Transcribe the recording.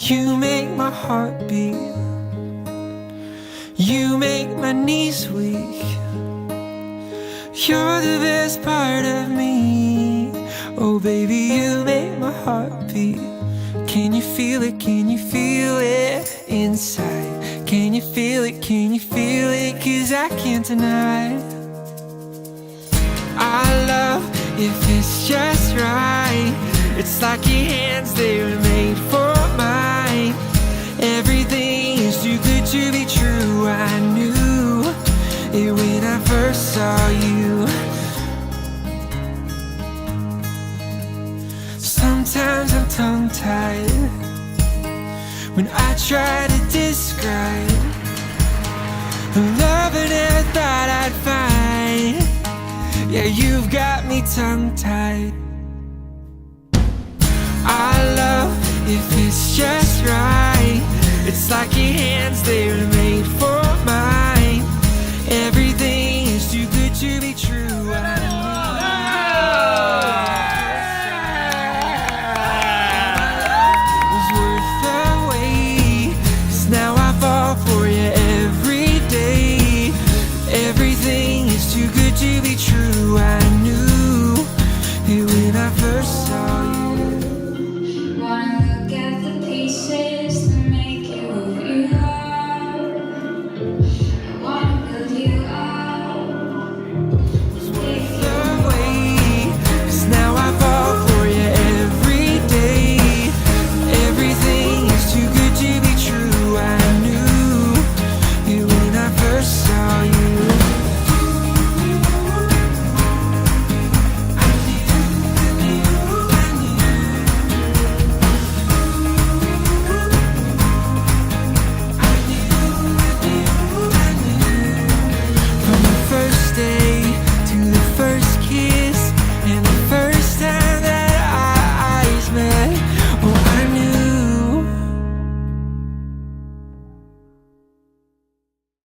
You make my heart beat. You make my knees weak. You're the best part of me. Oh baby, you make my heart beat. Can you feel it? Can you feel it inside? Can you feel it? Can you feel it? 'Cause I can't deny it. I love if it's just right. It's like your hands, they were made for mine. Everything is too good to be true. I knew it when I first saw you. Sometimes I'm tongue-tied when I try to describe the love I never thought I'd find. Yeah, you've got me tongue-tied. I love if it's just right. It's like your hands, they were made for mine. Everything